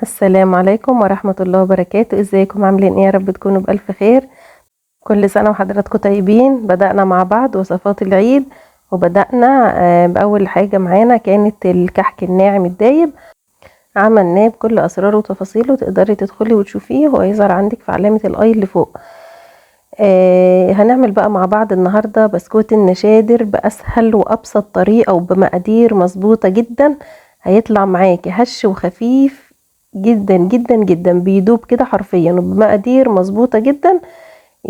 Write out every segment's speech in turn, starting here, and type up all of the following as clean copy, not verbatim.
السلام عليكم ورحمة الله وبركاته. ازيكم عاملين ايه؟ يا رب تكونوا بألف خير. كل سنة وحضراتكم طيبين. بدأنا مع بعض وصفات العيد، وبدأنا بأول حاجة معانا كانت الكحك الناعم الدايب. عملناه بكل أسراره وتفاصيله، تقدري تدخلي وتشوفيه، هو يظهر عندك في علامة الاي اللي فوق. هنعمل بقى مع بعض النهاردة بسكوت النشادر بأسهل وأبسط طريقة وبمقادير مظبوطة جدا. هيطلع معاكي هش وخفيف جدا جدا جدا، بيدوب كده حرفيا وبمقادير مظبوطة جدا.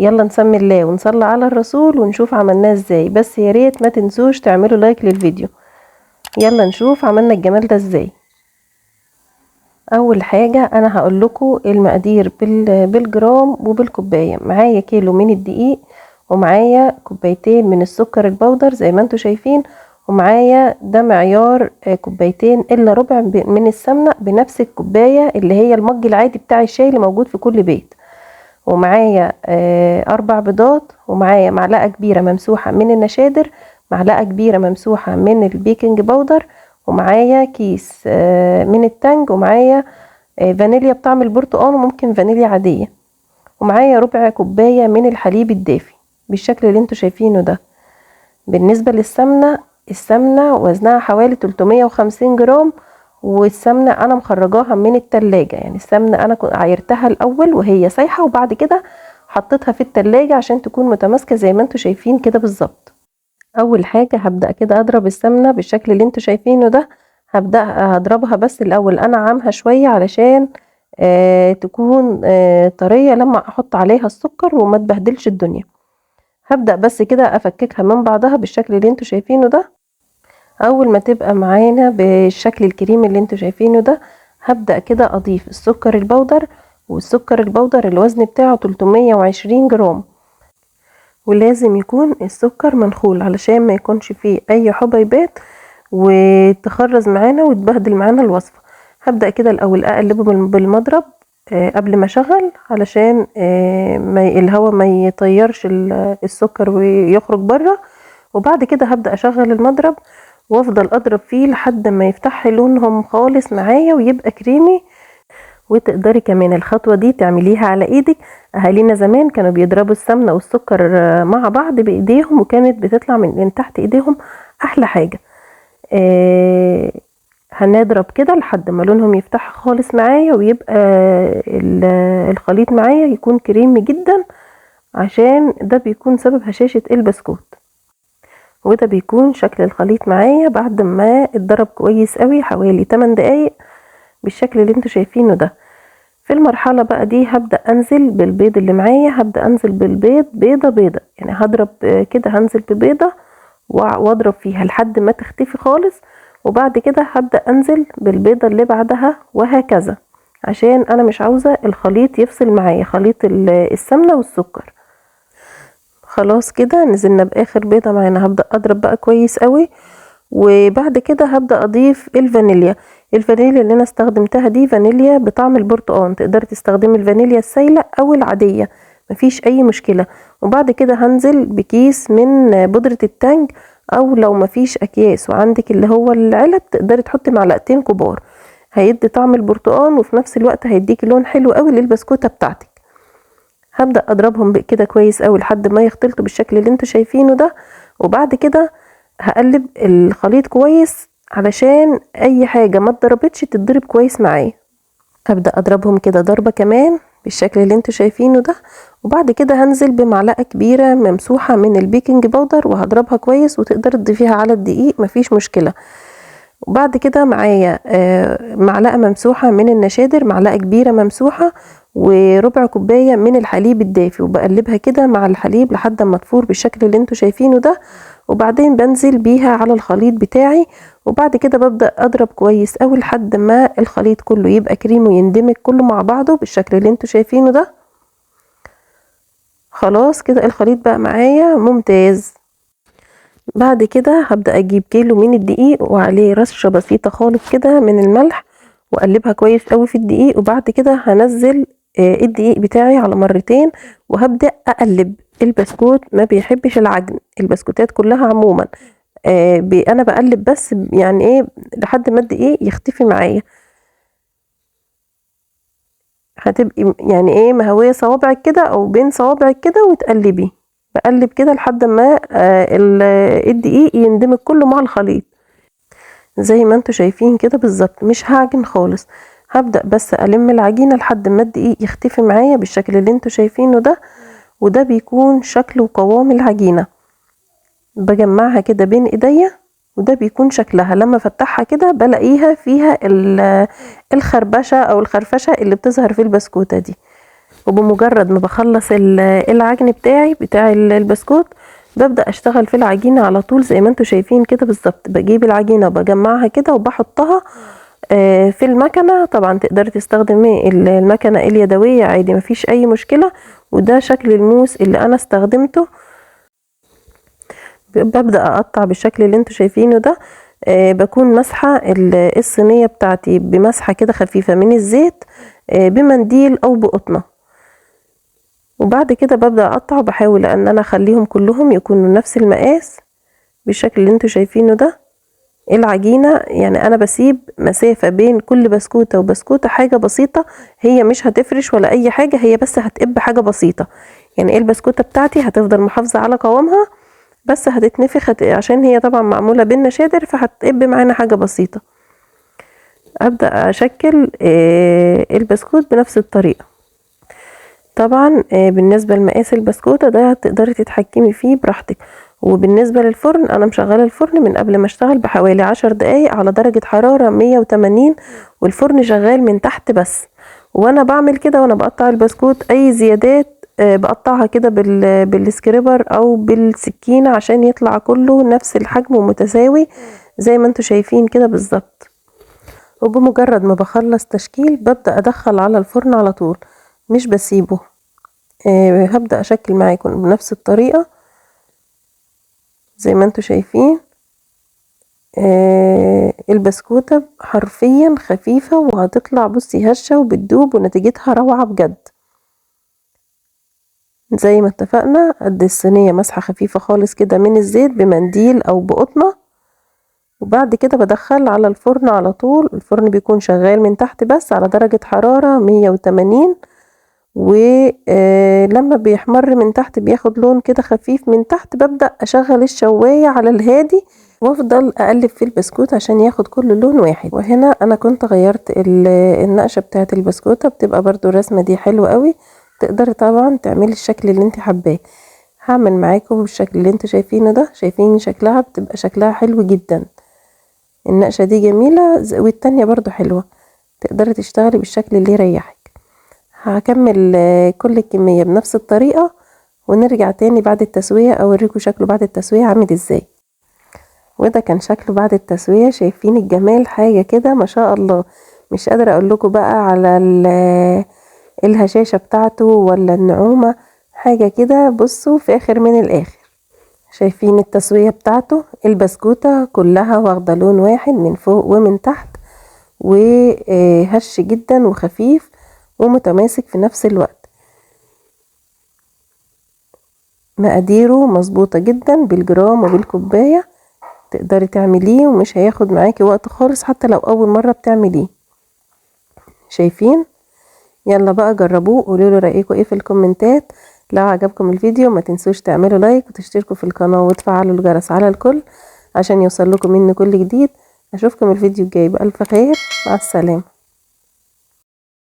يلا نسمي الله ونصلي على الرسول ونشوف عملناه ازاي. بس يا ريت ما تنسوش تعملوا لايك للفيديو. يلا نشوف عملنا الجمال ده ازاي. اول حاجة انا هقول لكم المقادير بالجرام وبالكوباية. معايا كيلو من الدقيق، ومعايا كوبايتين من السكر البودر زي ما انتوا شايفين، ومعايا ده معيار كوبايتين الا ربع من السمنة بنفس الكوباية اللي هي المج العادي بتاع الشاي اللي موجود في كل بيت. ومعايا 4 بيضات، ومعايا معلقة كبيرة ممسوحة من النشادر، معلقة كبيرة ممسوحة من البيكنج باودر، ومعايا كيس من التانج، ومعايا فانيليا بطعم البرتقال وممكن فانيليا عادية، ومعايا ربع كوباية من الحليب الدافي بالشكل اللي انتوا شايفينه ده. بالنسبة للسمنة، السمنة وزنها حوالي 350 جرام، والسمنة انا مخرجاها من التلاجة. يعني السمنة انا كنت عايرتها الاول وهي سايحة، وبعد كده حطيتها في التلاجة عشان تكون متماسكة زي ما انتوا شايفين كده بالظبط. اول حاجة هبدأ كده اضرب السمنة بالشكل اللي انتوا شايفينه ده. هبدأ هضربها بس الاول انعمها شوية علشان تكون طرية لما احط عليها السكر وما تبهدلش الدنيا. هبدأ بس كده افككها من بعضها بالشكل اللي انتوا شايفينه ده. اول ما تبقى معانا بالشكل الكريمي اللي انتوا شايفينه ده، هبدأ كده اضيف السكر البودر. والسكر البودر الوزن بتاعه 320 جرام، ولازم يكون السكر منخول علشان ما يكونش فيه اي حبيبات وتخرز معانا وتبهدل معانا الوصفة. هبدأ كده الاول اقلبه بالمضرب قبل ما اشغل، علشان الهواء ما يطيرش السكر ويخرج بره. وبعد كده هبدأ اشغل المضرب وافضل اضرب فيه لحد ما يفتح لونهم خالص معايا ويبقى كريمي. وتقدري كمان الخطوة دي تعمليها على ايدك. اهالينا زمان كانوا بيضربوا السمنة والسكر مع بعض بايديهم، وكانت بتطلع من تحت ايديهم احلى حاجة. هنضرب كده لحد ما لونهم يفتح خالص معايا ويبقى الخليط معايا يكون كريمي جدا، عشان ده بيكون سبب هشاشة البسكوت. وده بيكون شكل الخليط معايا بعد ما اتضرب كويس قوي حوالي 8 دقايق بالشكل اللي انتوا شايفينه ده. في المرحلة بقى دي هبدأ انزل بالبيض اللي معايا. هبدأ انزل بالبيض بيضة بيضة، يعني هضرب كده، هنزل ببيضة واضرب فيها لحد ما تختفي خالص. وبعد كده هبدأ انزل بالبيضة اللي بعدها وهكذا، عشان انا مش عاوزة الخليط يفصل معايا، خليط السمنة والسكر. خلاص كده نزلنا باخر بيضة معانا. هبدأ اضرب بقى كويس قوي، وبعد كده هبدأ اضيف الفانيليا. الفانيليا اللي انا استخدمتها دي فانيليا بطعم البرتقال، تقدري تستخدمي الفانيليا السايلة او العادية، مفيش اي مشكلة. وبعد كده هنزل بكيس من بودرة التانج، او لو مفيش اكياس وعندك اللي هو العلب تقدري تحطي معلقتين كبار. هيدي طعم البرتقال وفي نفس الوقت هيديكي لون حلو قوي للبسكوتة بتاعتك. هبدأ اضربهم كده كويس قوي لحد ما يختلطوا بالشكل اللي انتوا شايفينه ده. وبعد كده هقلب الخليط كويس علشان اي حاجة ما اتضربتش تتضرب كويس معايا. هبدأ اضربهم كده ضربة كمان بالشكل اللي انتوا شايفينه ده. وبعد كده هنزل بمعلقة كبيرة ممسوحة من البيكنج باودر وهضربها كويس، وتقدر تضيفيها على الدقيق مفيش مشكلة. وبعد كده معايا معلقة ممسوحة من النشادر، معلقة كبيرة ممسوحة، وربع كوباية من الحليب الدافي، وبقلبها كده مع الحليب لحد ما تفور بالشكل اللي انتوا شايفينه ده. وبعدين بنزل بيها على الخليط بتاعي، وبعد كده ببدأ اضرب كويس اوي لحد ما الخليط كله يبقى كريم ويندمج كله مع بعضه بالشكل اللي انتوا شايفينه ده. خلاص كده الخليط بقى معايا ممتاز. بعد كده هبدأ اجيب كيلو من الدقيق وعليه رشة بسيطة خالص كده من الملح، واقلبها كويس قوي في الدقيق. وبعد كده هنزل الدقيق بتاعي على مرتين، وهبدأ اقلب. البسكوت ما بيحبش العجن، البسكوتات كلها عموما انا بقلب بس يعني ايه لحد ما الدقيق يختفي معايا. هتبقي يعني ايه مهوية صوابعك كده او بين صوابعك كده وتقلبي، بقلب كده لحد ما الدقيق يندمج كله مع الخليط زي ما انتوا شايفين كده بالظبط. مش هعجن خالص، هبدأ بس ألم العجينة لحد ما الدقيق يختفي معايا بالشكل اللي انتوا شايفينه ده. وده بيكون شكل وقوام العجينة. بجمعها كده بين ايديا، وده بيكون شكلها لما افتحها كده بلاقيها فيها الخربشة او الخرفشة اللي بتظهر في البسكوتة دي. وبمجرد ما بخلص العجن بتاع البسكوت، ببدأ اشتغل في العجينة على طول زي ما انتوا شايفين كده بالظبط. بجيب العجينة وبجمعها كده وبحطها في المكنة. طبعا تقدري تستخدمي المكنة اليدوية عادي، مفيش اي مشكلة. وده شكل الموس اللي انا استخدمته. ببدأ اقطع بالشكل اللي انتوا شايفينه ده. بكون مسحة الصينية بتاعتي بمسحة كده خفيفة من الزيت بمنديل او بقطنة. وبعد كده ببدأ اقطع، بحاول ان انا اخليهم كلهم يكونوا نفس المقاس بالشكل اللي انتوا شايفينه ده. العجينة يعني انا بسيب مسافة بين كل بسكوتة وبسكوتة حاجة بسيطة، هي مش هتفرش ولا اي حاجة، هي بس هتقب حاجة بسيطة. يعني البسكوتة بتاعتي هتفضل محافظة على قوامها، بس هتتنفخ عشان هي طبعا معمولة بالنشادر، فهتقب معانا حاجة بسيطة. ابدأ اشكل البسكوت بنفس الطريقة. طبعا بالنسبة لمقاس البسكوتة ده تقدري تتحكمي فيه براحتك. وبالنسبة للفرن، انا مشغلة الفرن من قبل ما اشتغل بحوالي 10 دقايق على درجة حرارة 180، والفرن شغال من تحت بس. وانا بعمل كده وانا بقطع البسكوت، اي زيادات بقطعها كده بالسكريبر او بالسكينة عشان يطلع كله نفس الحجم ومتساوي زي ما انتوا شايفين كده بالظبط. وبمجرد ما بخلص تشكيل ببدأ ادخل على الفرن على طول، مش بسيبه. هبدأ اشكل معاكم بنفس الطريقة زي ما انتوا شايفين. البسكوتة حرفيا خفيفة وهتطلع بصي هشة وبتدوب ونتيجتها روعة بجد. زي ما اتفقنا قد الصينية مسحة خفيفة خالص كده من الزيت بمنديل او بقطنة. وبعد كده بدخل على الفرن على طول. الفرن بيكون شغال من تحت بس على درجة حرارة 180. ولما بيحمر من تحت بياخد لون كده خفيف من تحت، ببدأ اشغل الشواية على الهادي وافضل اقلب في البسكوت عشان ياخد كل لون واحد. وهنا انا كنت غيرت النقشة بتاعت البسكوتة، بتبقى برضو الرسمة دي حلوة قوي. تقدري طبعا تعملي الشكل اللي انت حباه. هعمل معاكم بالشكل اللي انتوا شايفينه ده. شايفين شكلها بتبقى شكلها حلو جدا. النقشة دي جميلة والتانية برضو حلوة. تقدري تشتغلي بالشكل اللي يريحك. هكمل كل الكمية بنفس الطريقة، ونرجع تاني بعد التسوية اوريكم شكله بعد التسوية عامل ازاي. وده كان شكله بعد التسوية. شايفين الجمال؟ حاجة كده ما شاء الله. مش قادرة اقول لكم بقى على الهشاشة بتاعته ولا النعومة. حاجة كده بصوا في اخر من الاخر. شايفين التسوية بتاعته؟ البسكوتة كلها واخدة لون واحد من فوق ومن تحت، وهش جدا وخفيف ومتماسك في نفس الوقت. مقاديره مظبوطة جدا بالجرام وبالكوباية. تقدري تعمليه ومش هياخد معاكي وقت خالص حتى لو اول مرة بتعمليه. شايفين؟ يلا بقى جربوه، قولولي رأيكم ايه في الكومنتات. لو عجبكم الفيديو ما تنسوش تعملوا لايك وتشتركوا في القناة وتفعلوا الجرس على الكل عشان يوصل لكم مني كل جديد. اشوفكم الفيديو الجاي بألف خير. مع السلامة.